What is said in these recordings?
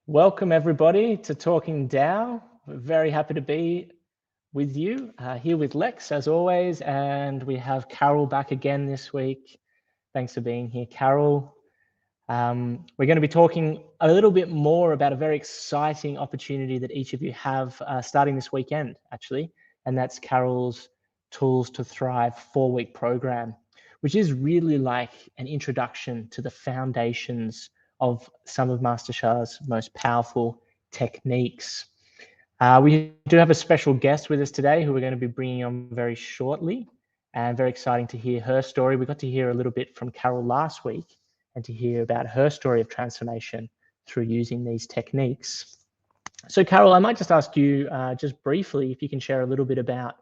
Welcome everybody to Talking Tao. We're very happy to be with you here with Lex as always, and we have Carol back again this week. Thanks for being here, Carol. We're going to be talking a little bit more about a very exciting opportunity that each of you have starting this weekend, actually, and that's Carol's Tools to Thrive 4-week program, which is really like an introduction to the foundations of some of Master Sha's most powerful techniques. We do have a special guest with us today who we're going to be bringing on very shortly, and very exciting to hear her story. We got to hear a little bit from Carol last week and to hear about her story of transformation through using these techniques. So Carol, I might just ask you just briefly if you can share a little bit about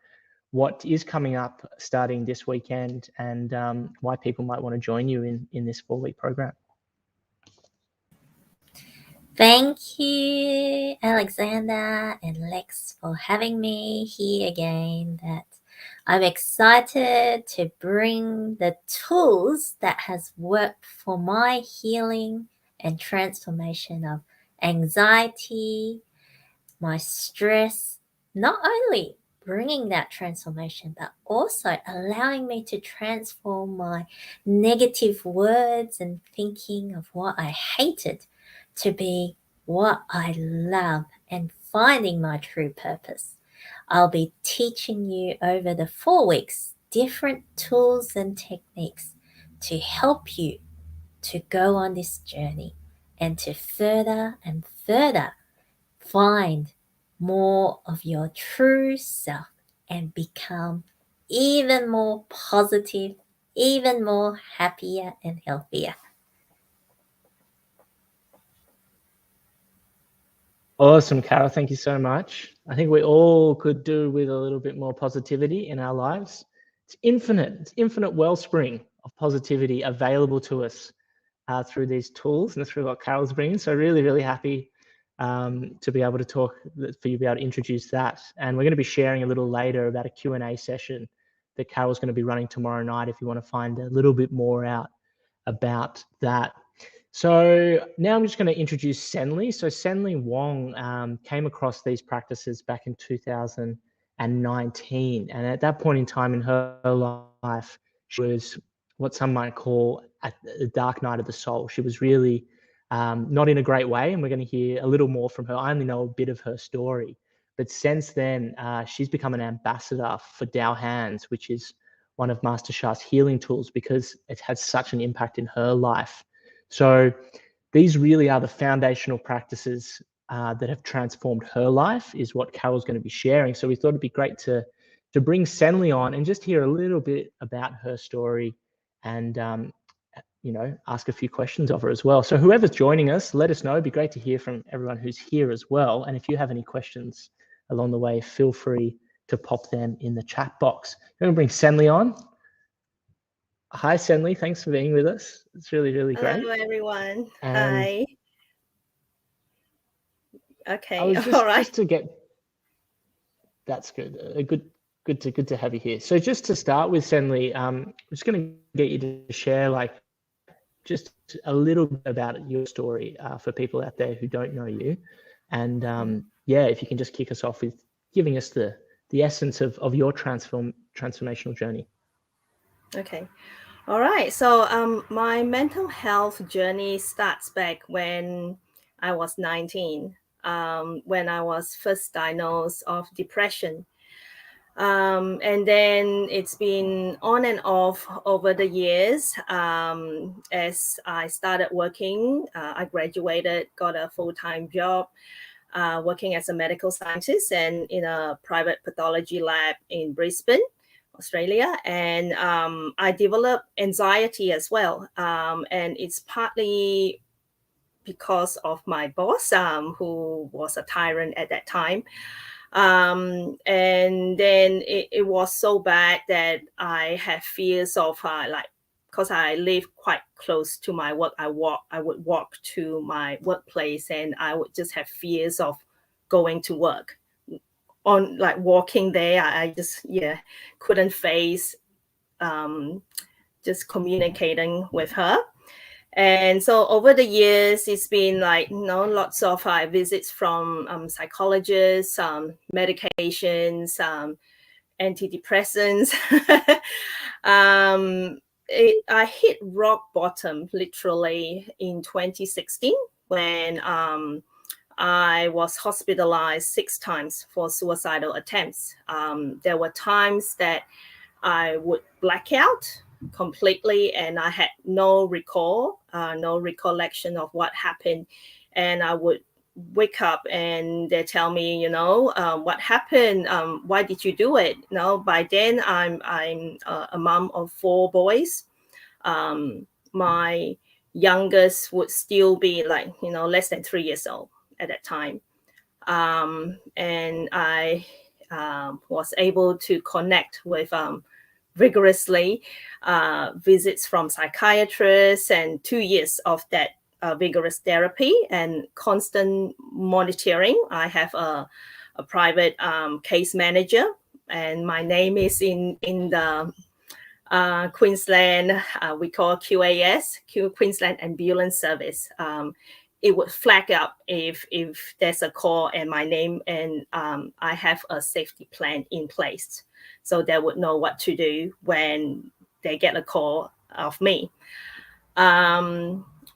what is coming up starting this weekend and why people might want to join you in this 4-week program. Thank you, Alexander and Lex, for having me here again. That I'm excited to bring the tools that has worked for my healing and transformation of anxiety, my stress, not only bringing that transformation, but also allowing me to transform my negative words and thinking of what I hated to be what I love and finding my true purpose. I'll be teaching you over the 4 weeks different tools and techniques to help you to go on this journey and to further and further find more of your true self and become even more positive, even more happier and healthier. Awesome, Carol. Thank you so much. I think we all could do with a little bit more positivity in our lives. It's infinite wellspring of positivity available to us through these tools and through what Carol's bringing. So really, really happy to be able to talk, for you to be able to introduce that. And we're going to be sharing a little later about a Q&A session that Carol's going to be running tomorrow night if you want to find a little bit more out about that. So now I'm just going to introduce Cenly. So Cenly Wong came across these practices back in 2019. And at that point in time in her life, she was what some might call a dark night of the soul. She was really not in a great way. And we're going to hear a little more from her. I only know a bit of her story. But since then, she's become an ambassador for Tao Hands, which is one of Master Sha's healing tools because it had such an impact in her life. So these really are the foundational practices that have transformed her life, is what Carol's going to be sharing. So we thought it'd be great to bring Cenly on and just hear a little bit about her story and ask a few questions of her as well. So whoever's joining us, let us know. It'd be great to hear from everyone who's here as well. And if you have any questions along the way, feel free to pop them in the chat box. I'm going to bring Cenly on. Hi, Cenly. Thanks for being with us. It's really, really great. Hello, everyone. And hi. Okay. I was All right. just to get. That's good. Good to have you here. So just to start with, Cenly, I'm just going to get you to share just a little bit about your story for people out there who don't know you, and if you can just kick us off with giving us the essence of your transformational journey. Okay. All right. So my mental health journey starts back when I was 19, when I was first diagnosed of depression. And then it's been on and off over the years. As I started working, I graduated, got a full-time job, working as a medical scientist and in a private pathology lab in Brisbane, Australia. And I developed anxiety as well. And it's partly because of my boss, who was a tyrant at that time. And then it was so bad that I had fears of because I live quite close to my work. I would walk to my workplace and I would just have fears of going to work. On walking there, I just couldn't face just communicating with her. And so over the years, it's been like, lots of visits from psychologists, medications, antidepressants. I hit rock bottom literally in 2016 when I was hospitalized 6 times for suicidal attempts. There were times that I would black out completely and I had no recollection of what happened. And I would wake up and they tell me, what happened? Why did you do it? By then I'm a mom of 4 boys. My youngest would still be like, less than 3 years old at that time. And I was able to connect with vigorously visits from psychiatrists and 2 years of that vigorous therapy and constant monitoring. I have a private case manager, and my name is in the Queensland, we call QAS, Queensland Ambulance Service. It would flag up if there's a call and my name, and I have a safety plan in place. So they would know what to do when they get a call of me.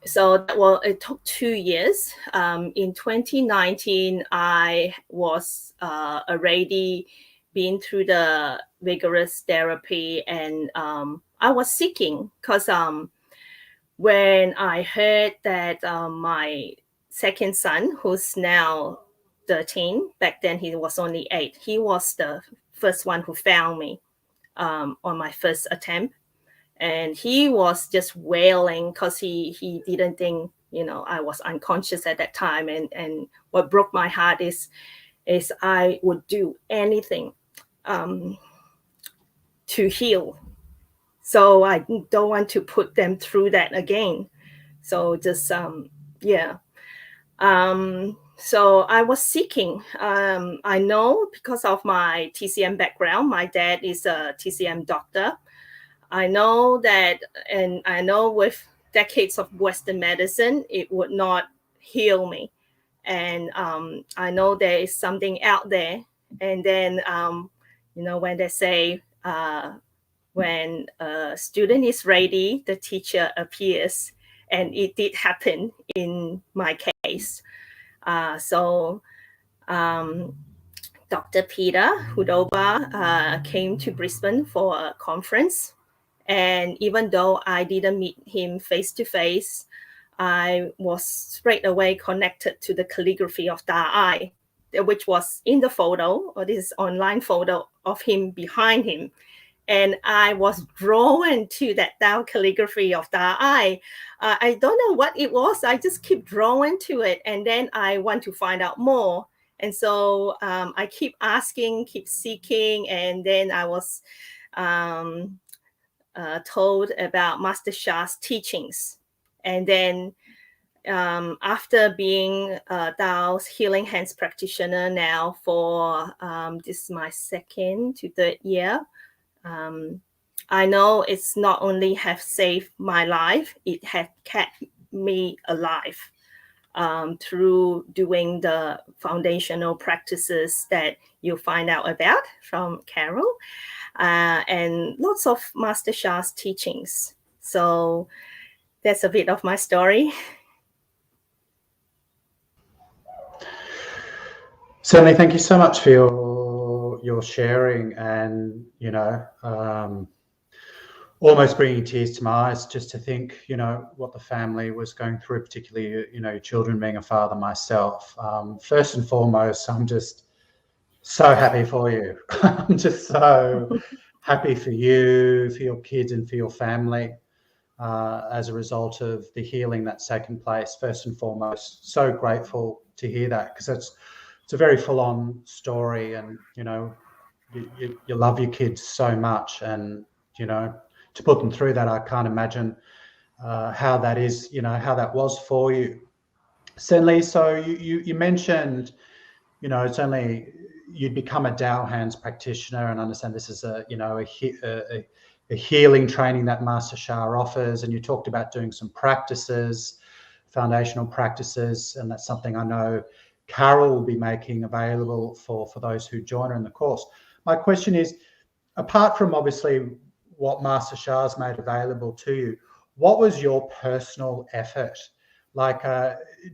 So it took 2 years. In 2019, I was already been through the vigorous therapy, and I was seeking because when I heard that my second son, who's now 13, back then he was only 8, he was the first one who found me on my first attempt. And he was just wailing because he didn't think, I was unconscious at that time. And what broke my heart is I would do anything to heal. So I don't want to put them through that again. So just, so I was seeking. I know because of my TCM background, my dad is a TCM doctor. I know that, and I know with decades of Western medicine, it would not heal me. And I know there is something out there. And then, when they say, when a student is ready, the teacher appears. And it did happen in my case. So Dr. Peter Hudova came to Brisbane for a conference. And even though I didn't meet him face to face, I was straight away connected to the calligraphy of Tao, which was in the photo, or this online photo of him behind him. And I was drawn to that Tao calligraphy of Tao. I don't know what it was. I just keep drawn to it. And then I want to find out more. And so I keep asking, keep seeking. And then I was told about Master Sha's teachings. And then after being Tao's Healing Hands practitioner now for this is my 2nd to 3rd year, I know it's not only have saved my life, it had kept me alive through doing the foundational practices that you find out about from Carol. And lots of Master Sha's teachings. So that's a bit of my story. Cenly, thank you so much for your sharing, and almost bringing tears to my eyes just to think, what the family was going through, particularly, your children, being a father myself. First and foremost, I'm just so happy for you. I'm just so happy for you, for your kids, and for your family as a result of the healing that's taken place. First and foremost, so grateful to hear that, because it's a very full-on story, and you love your kids so much, and to put them through that, I can't imagine how that is, how that was for you. Cenly, so you mentioned, it's only you'd become a Tao Hands practitioner, and I understand this is a healing training that Master Sha offers, and you talked about doing some practices, foundational practices, and that's something I know Carol will be making available for those who join her in the course. My question is, apart from obviously what Master Sha's made available to you, what was your personal effort? Like,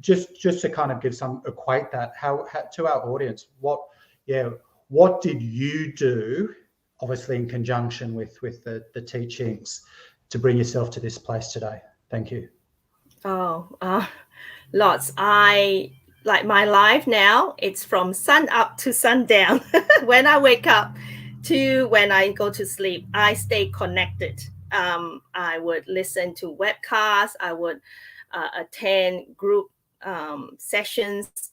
just to kind of give some, equate that how to our audience, what did you do, obviously in conjunction with the teachings, to bring yourself to this place today? Thank you. Lots. I like my life now, it's from sun up to sundown. When I wake up to when I go to sleep, I stay connected. I would listen to webcasts. I would attend group sessions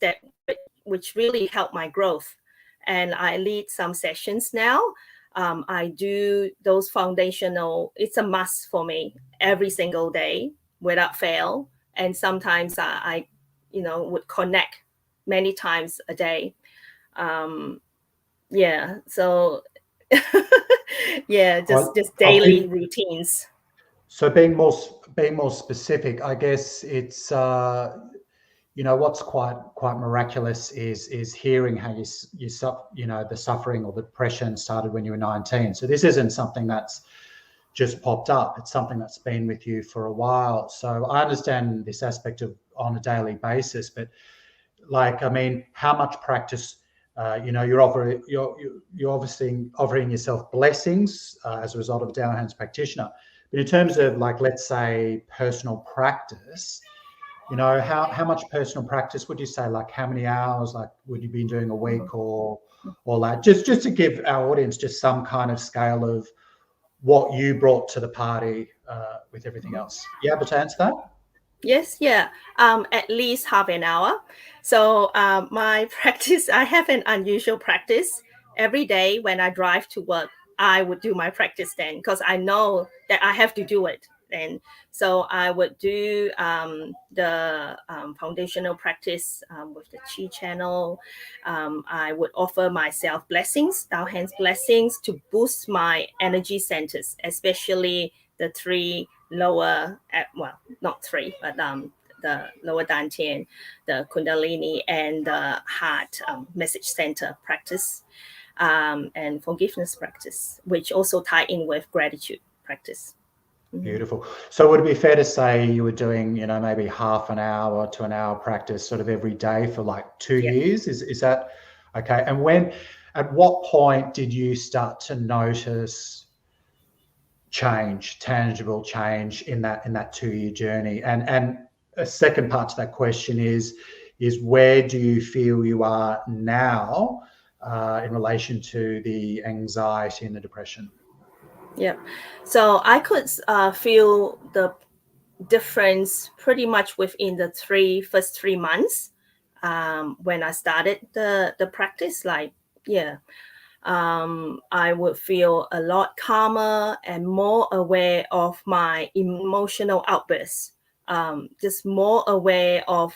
which really help my growth. And I lead some sessions now. I do those foundational, it's a must for me every single day without fail. And sometimes I would connect many times a day. So just daily routines. So being more specific, I guess it's what's quite miraculous is hearing how the suffering or the depression started when you were 19. So this isn't something that's just popped up. It's something that's been with you for a while. So I understand this aspect of on a daily basis, but how much practice? You're obviously offering yourself blessings as a result of Tao Hands Practitioner. But in terms of, like, let's say personal practice, how much personal practice would you say? Like, how many hours? Like, would you be doing a week or that? Just to give our audience just some kind of scale of what you brought to the party with everything else. You able to answer that? Yes, at least half an hour. So my practice, I have an unusual practice. Every day when I drive to work, I would do my practice then, because I know that I have to do it. And so I would do the foundational practice with the Chi channel. I would offer myself blessings, Tao Hands blessings, to boost my energy centers, especially the three lower, not three, but the lower dantian, the kundalini, and the heart message center practice, and forgiveness practice, which also tie in with gratitude practice. Beautiful. So would it be fair to say you were doing, maybe half an hour to an hour practice sort of every day for like 2 years? Is that okay? And at what point did you start to notice tangible change in that 2-year journey? And a second part to that question is where do you feel you are now in relation to the anxiety and the depression? Yeah, so I could feel the difference pretty much within the first 3 months when I started the practice. I would feel a lot calmer and more aware of my emotional outbursts, just more aware of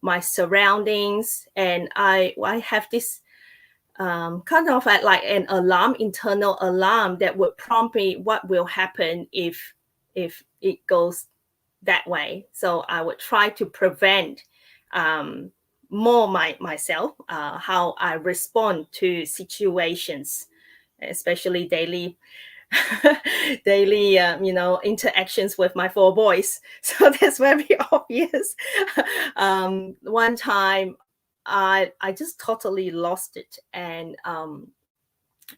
my surroundings. And I have this kind of like an alarm, internal alarm, that would prompt me what will happen if it goes that way. So I would try to prevent more myself, how I respond to situations, especially daily interactions with my 4 boys. So that's very obvious. One time I just totally lost it, and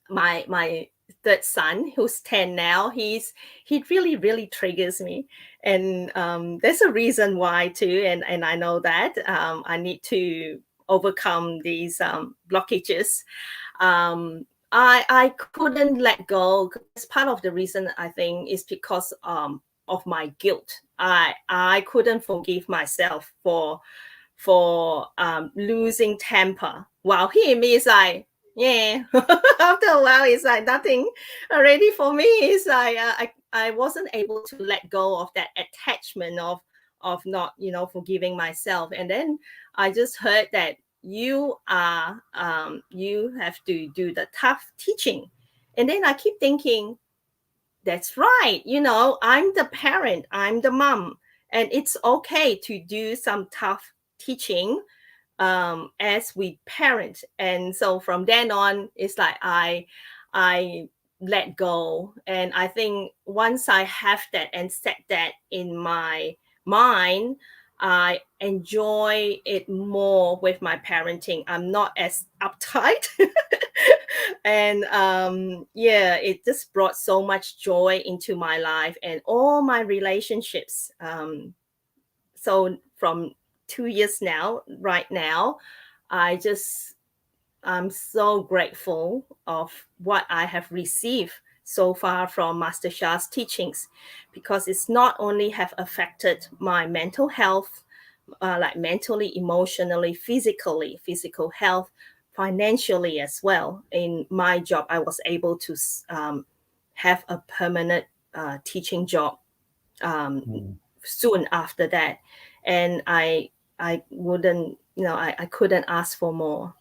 my third son, who's 10 now, he really triggers me, and there's a reason why too, and I know that I need to overcome these blockages. I couldn't let go. It's part of the reason, I think, is because of my guilt. I couldn't forgive myself for losing temper, while he and me is like, after a while it's like nothing already for me. It's like I wasn't able to let go of that attachment of not forgiving myself. And then I just heard that you have to do the tough teaching, and then I keep thinking that's right. You know, I'm the parent, I'm the mom, and it's okay to do some tough teaching as we parent. And so from then on, it's like I let go. And I think once I have that and set that in my mind, I enjoy it more with my parenting. I'm not as uptight. And yeah, it just brought so much joy into my life and all my relationships. So from 2 years now, right now, I'm so grateful of what I have received so far from Master Sha's teachings, because it's not only have affected my mental health, like mentally, emotionally, physical health, financially as well. In my job, I was able to have a permanent teaching job soon after that, and I wouldn't, you know, I couldn't ask for more.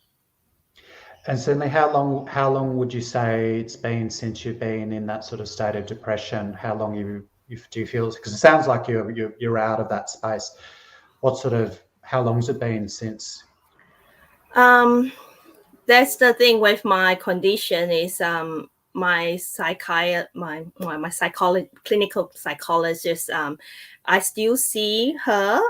And certainly, how long would you say it's been since you've been in that sort of state of depression? How long do you feel? Because it sounds like you're out of that space. How long's it been since? That's the thing with my condition is my clinical psychologist. I still see her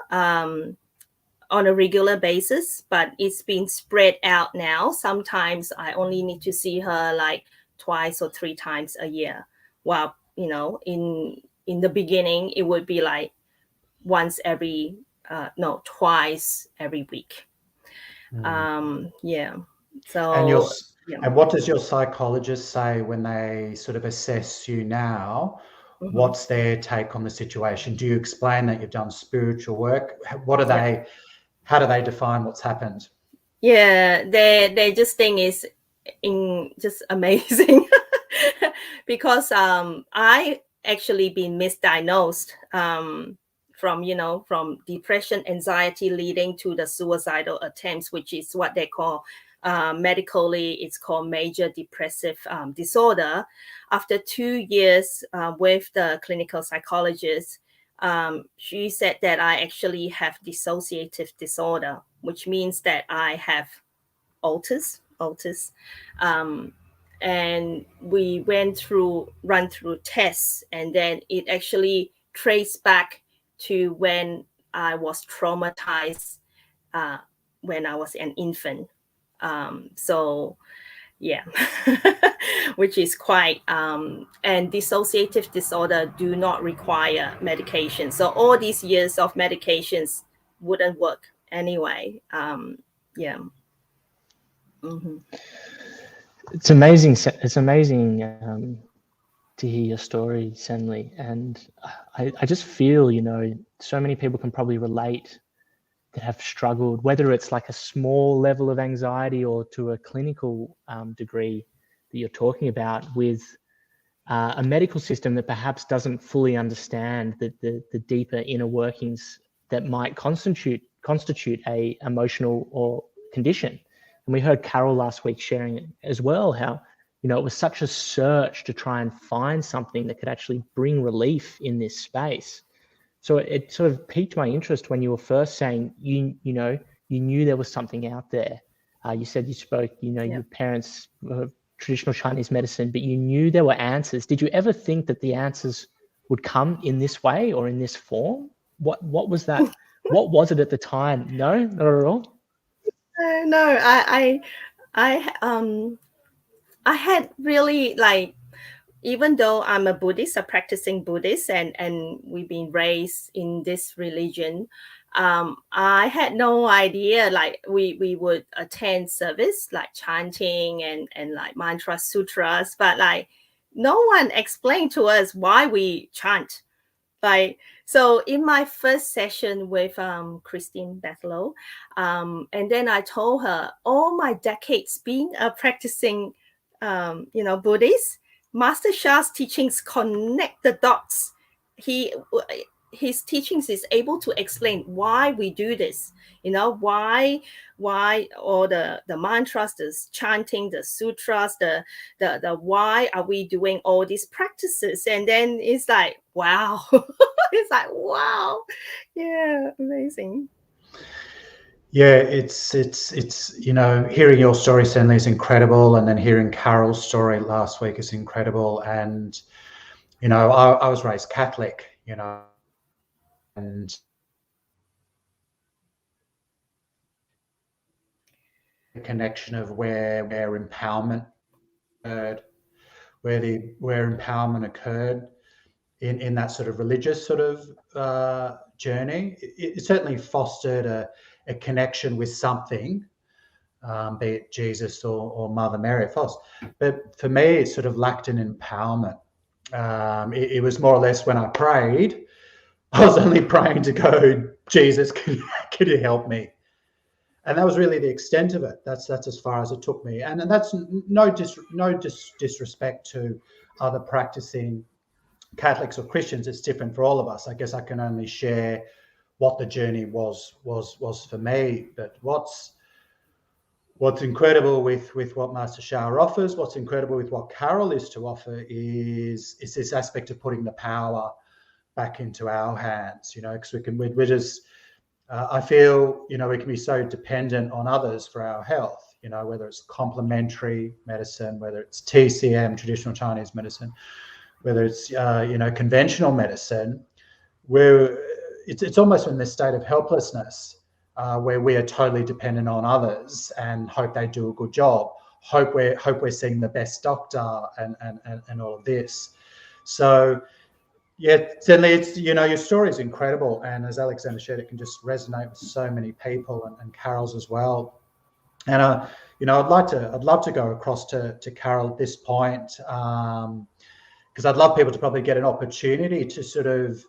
on a regular basis, but it's been spread out now. Sometimes I only need to see her like twice or 3 times a year. While, you know, in the beginning, it would be like twice every week. Yeah. So and what does your psychologist say when they sort of assess you now? Mm-hmm. What's their take on the situation? Do you explain that you've done spiritual work? How do they define what's happened? Yeah, they just think it's just amazing because I actually been misdiagnosed from depression, anxiety leading to the suicidal attempts, which is what they call medically, it's called major depressive disorder. After 2 years with the clinical psychologist, she said that I actually have dissociative disorder, which means that I have altus. And we run through tests, and then it actually traced back to when I was traumatized when I was an infant. So yeah, which is quite and dissociative disorder do not require medication, so all these years of medications wouldn't work anyway. Yeah. Mm-hmm. It's amazing. It's amazing to hear your story, Cenly, and I just feel, you know, so many people can probably relate that have struggled, whether it's like a small level of anxiety or to a clinical degree that you're talking about, with a medical system that perhaps doesn't fully understand the deeper inner workings that might constitute a emotional or condition. And we heard Carol last week sharing as well how, you know, it was such a search to try and find something that could actually bring relief in this space. So it sort of piqued my interest when you were first saying you knew there was something out there. You said you spoke, your parents were traditional Chinese medicine, but you knew there were answers. Did you ever think that the answers would come in this way or in this form? What was that? What was it at the time? No, not at all. No, I had really, like, even though I'm a Buddhist, a practicing Buddhist, and we've been raised in this religion, I had no idea. Like we would attend service, like chanting and like mantra sutras, but like no one explained to us why we chant. Like, so in my first session with Christine Bethlow, and then I told her all my decades being a practicing, Buddhist, Master Sha's teachings connect the dots. his teachings is able to explain why we do this, why all the mantras, the chanting, the sutras, the why are we doing all these practices. And then it's like, wow. It's like, wow. Yeah, amazing. Yeah, it's hearing your story, Cenly, is incredible, and then hearing Carol's story last week is incredible. And I was raised Catholic, and the connection of where empowerment occurred, where empowerment occurred in that sort of religious sort of journey. It certainly fostered a connection with something, be it Jesus or Mother Mary, but for me, it sort of lacked an empowerment. It was more or less when I prayed, I was only praying to go, Jesus, can you help me? And that was really the extent of it. That's as far as it took me. And that's no disrespect to other practicing Catholics or Christians. It's different for all of us. I guess I can only share what the journey was for me. But what's incredible with what Master Sha offers, what's incredible with what Carol is to offer is this aspect of putting the power back into our hands, because we're just, I feel, we can be so dependent on others for our health, whether it's complementary medicine, whether it's TCM, traditional Chinese medicine, whether it's, conventional medicine, where it's almost in this state of helplessness, where we are totally dependent on others and hope they do a good job, hope we're seeing the best doctor and all of this. So, yeah, certainly it's, your story is incredible. And as Alexander shared, it can just resonate with so many people and Carol's as well. And, I'd love to go across to Carol at this point, because I'd love people to probably get an opportunity to sort of,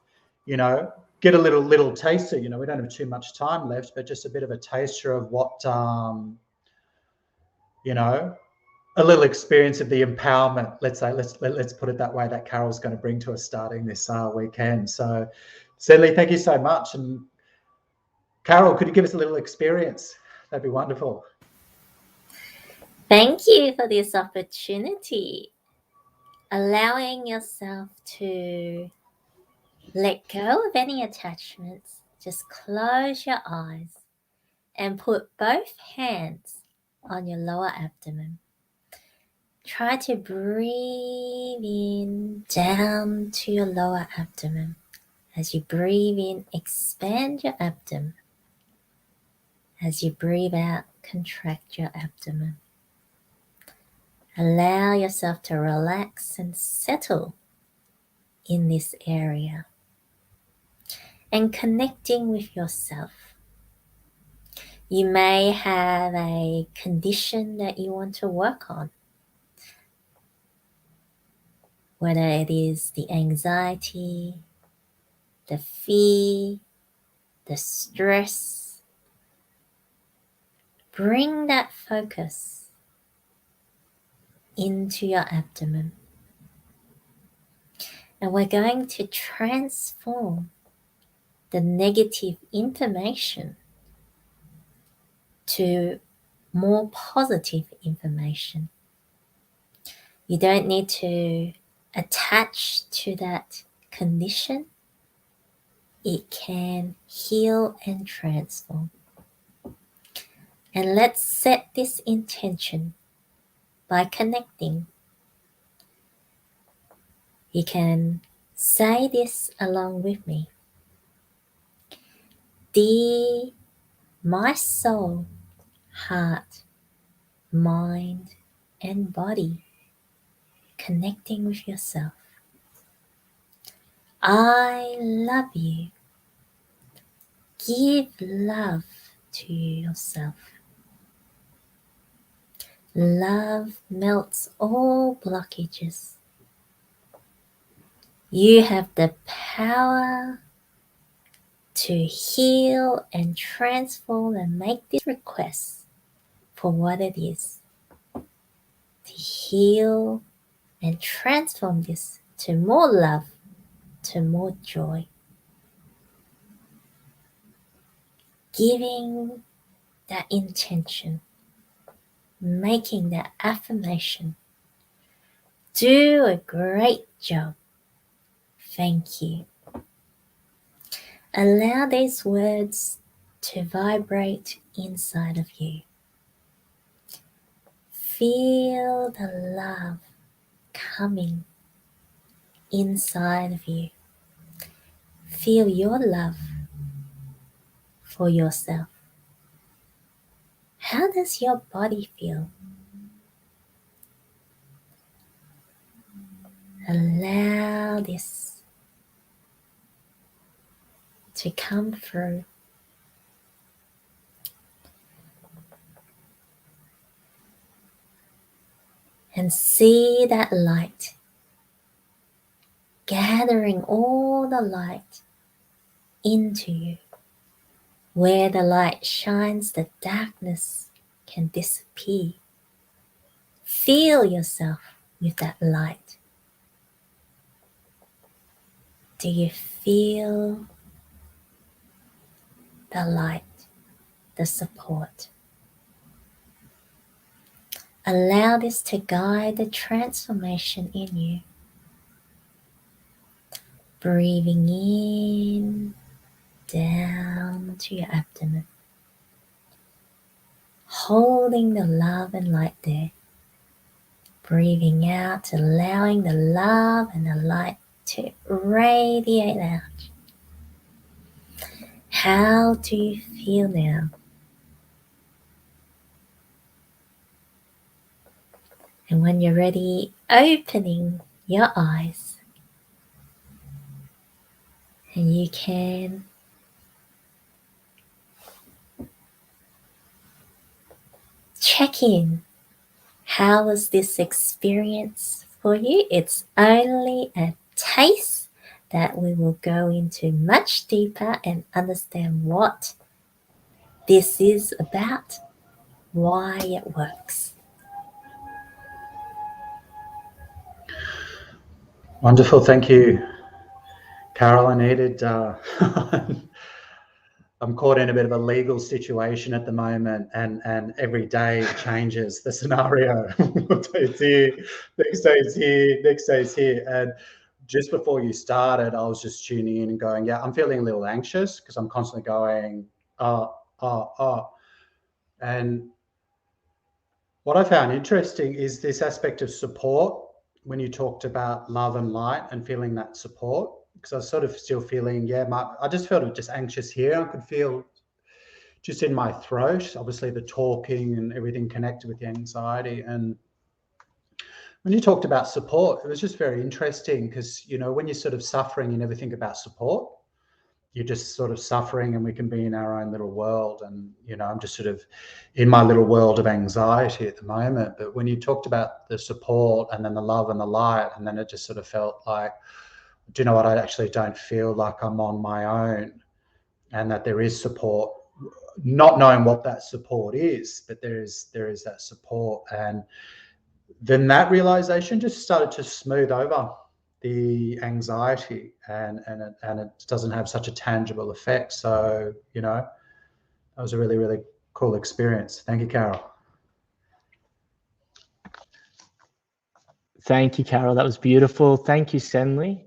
get a little taster. We don't have too much time left, but just a bit of a taster of what, a little experience of the empowerment, let's say, let's put it that way, that Carol's going to bring to us starting this weekend. So, Cenly, thank you so much. And Carol, could you give us a little experience? That'd be wonderful. Thank you for this opportunity. Allowing yourself to let go of any attachments. Just close your eyes and put both hands on your lower abdomen. Try to breathe in down to your lower abdomen. As you breathe in, expand your abdomen. As you breathe out, contract your abdomen. Allow yourself to relax and settle in this area and connecting with yourself. You may have a condition that you want to work on, whether it is the anxiety, the fear, the stress. Bring that focus into your abdomen. And we're going to transform the negative information to more positive information. You don't need to attach to that condition. It can heal and transform. And let's set this intention by connecting. You can say this along with me. Dear my soul, heart, mind, and body, connecting with yourself. I love you. Give love to yourself. Love melts all blockages. You have the power to heal and transform and make this request for what it is. To heal and transform this to more love, to more joy. giving that intention, making that affirmation. Do a great job. Thank you. Allow these words to vibrate inside of you. Feel the love coming inside of you. Feel your love for yourself. How does your body feel? Allow this to come through. And see that light, gathering all the light into you. Where the light shines, the darkness can disappear. Feel yourself with that light. Do you feel the light, the support? Allow this to guide the transformation in you. Breathing in, down to your abdomen. Holding the love and light there. Breathing out, allowing the love and the light to radiate out. How do you feel now? And when you're ready, opening your eyes. And you can check in. How was this experience for you? It's only a taste that we will go into much deeper and understand what this is about, why it works. Wonderful. Thank you, Carol. I needed, I'm caught in a bit of a legal situation at the moment, and every day changes the scenario. One day it's here, next day it's here, next day it's here. And just before you started, I was just tuning in and going, yeah, I'm feeling a little anxious because I'm constantly going, And what I found interesting is this aspect of support when you talked about love and light and feeling that support. Because I was sort of still feeling, I just felt just anxious here. I could feel just in my throat, obviously the talking and everything connected with the anxiety. And when you talked about support, it was just very interesting because, when you're sort of suffering, you never think about support. You're just sort of suffering and we can be in our own little world. And, I'm just sort of in my little world of anxiety at the moment. But when you talked about the support and then the love and the light, and then it just sort of felt like, do you know what? I actually don't feel like I'm on my own and that there is support, not knowing what that support is, but there is that support. And then that realization just started to smooth over the anxiety, and it doesn't have such a tangible effect. So, that was a really, really cool experience. Thank you, Carol. Thank you, Carol. That was beautiful. Thank you, Cenly,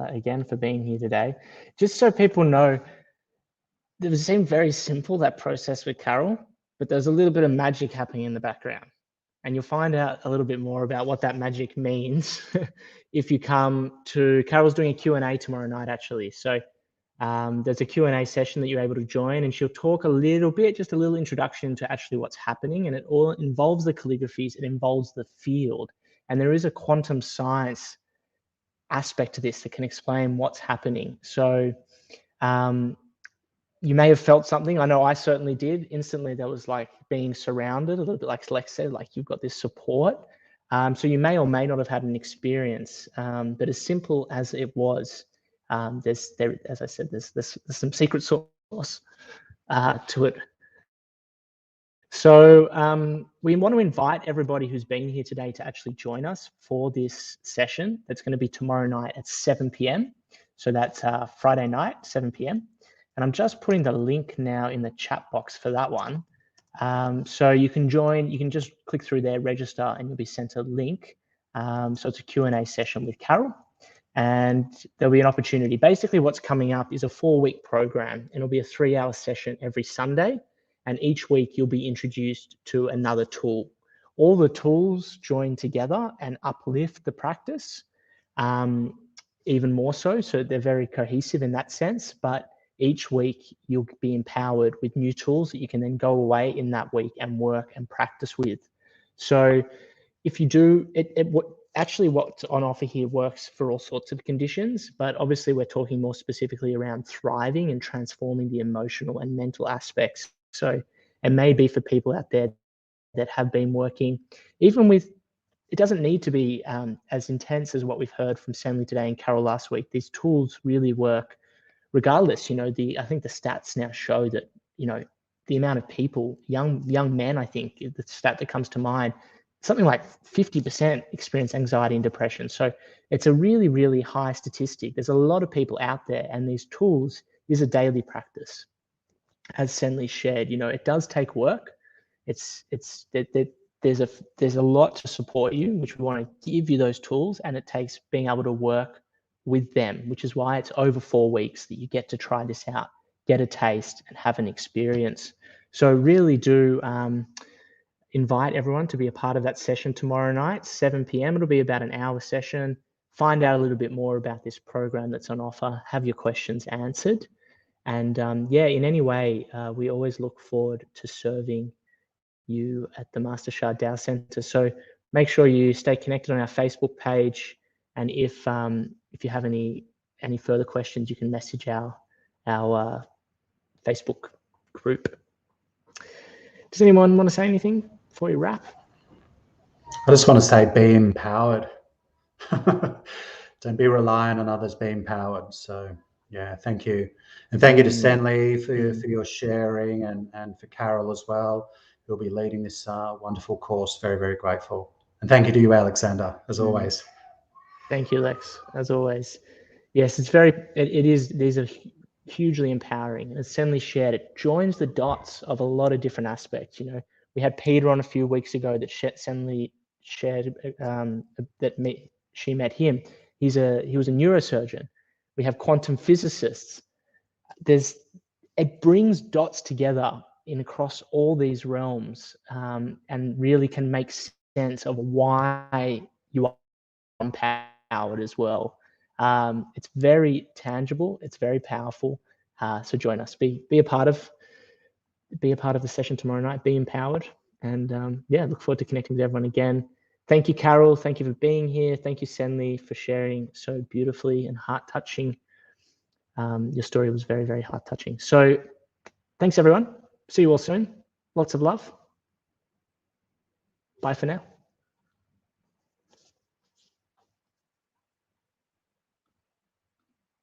again for being here today. Just so people know, it seemed very simple, that process with Carol, but there's a little bit of magic happening in the background. And you'll find out a little bit more about what that magic means if you come to, Carol's doing a Q&A tomorrow night, actually. So there's a Q&A session that you're able to join, and she'll talk a little bit, just a little introduction to actually what's happening. And it all involves the calligraphies, it involves the field. And there is a quantum science aspect to this that can explain what's happening. So you may have felt something. I know I certainly did. Instantly, that was like being surrounded, a little bit like Lex said, like you've got this support. So you may or may not have had an experience, but as simple as it was, as I said, there's some secret sauce to it. So we want to invite everybody who's been here today to actually join us for this session. That's going to be tomorrow night at 7 p.m. So that's Friday night, 7 p.m. And I'm just putting the link now in the chat box for that one. So you can join, you can just click through there, register, and you'll be sent a link. So it's a Q&A session with Carol, and there'll be an opportunity. Basically what's coming up is a 4-week program, and it'll be a 3-hour session every Sunday. And each week you'll be introduced to another tool. All the tools join together and uplift the practice even more so. So they're very cohesive in that sense, but each week you'll be empowered with new tools that you can then go away in that week and work and practice with. So if you do, actually what's on offer here works for all sorts of conditions, but obviously we're talking more specifically around thriving and transforming the emotional and mental aspects. So it may be for people out there that have been working, even with, it doesn't need to be as intense as what we've heard from Cenly today and Carol last week. These tools really work regardless. I think the stats now show that, the amount of people, young men, I think the stat that comes to mind, something like 50% experience anxiety and depression. So it's a really, really high statistic. There's a lot of people out there, and these tools is a daily practice. As Cenly shared, it does take work. There's a lot to support you, which we want to give you those tools, and it takes being able to work with them, which is why it's over 4 weeks that you get to try this out, get a taste, and have an experience. So really do invite everyone to be a part of that session tomorrow night, 7 p.m. It'll be about an hour session. Find out a little bit more about this program that's on offer, have your questions answered. And in any way, we always look forward to serving you at the Master Sha Tao Center. So make sure you stay connected on our Facebook page. And if you have any further questions, you can message our Facebook group. Does anyone want to say anything before we wrap? I just want to say, be empowered. Don't be reliant on others, be empowered. So yeah, thank you. And thank you to Cenly for your sharing, and for Carol as well, who'll be leading this wonderful course. Very, very grateful. And thank you to you, Alexander, as always. Thank you, Lex, as always. Yes, these are hugely empowering. As Cenly shared, it joins the dots of a lot of different aspects. We had Peter on a few weeks ago that Cenly shared she met him. He was a neurosurgeon. We have quantum physicists. It brings dots together across all these realms, and really can make sense of why you are empowered as well. It's very tangible. It's very powerful. So join us. Be a part of the session tomorrow night. Be empowered, and look forward to connecting with everyone again. Thank you, Carol. Thank you for being here. Thank you, Cenly, for sharing so beautifully and heart-touching. Your story was very, very heart-touching. So thanks, everyone. See you all soon. Lots of love. Bye for now.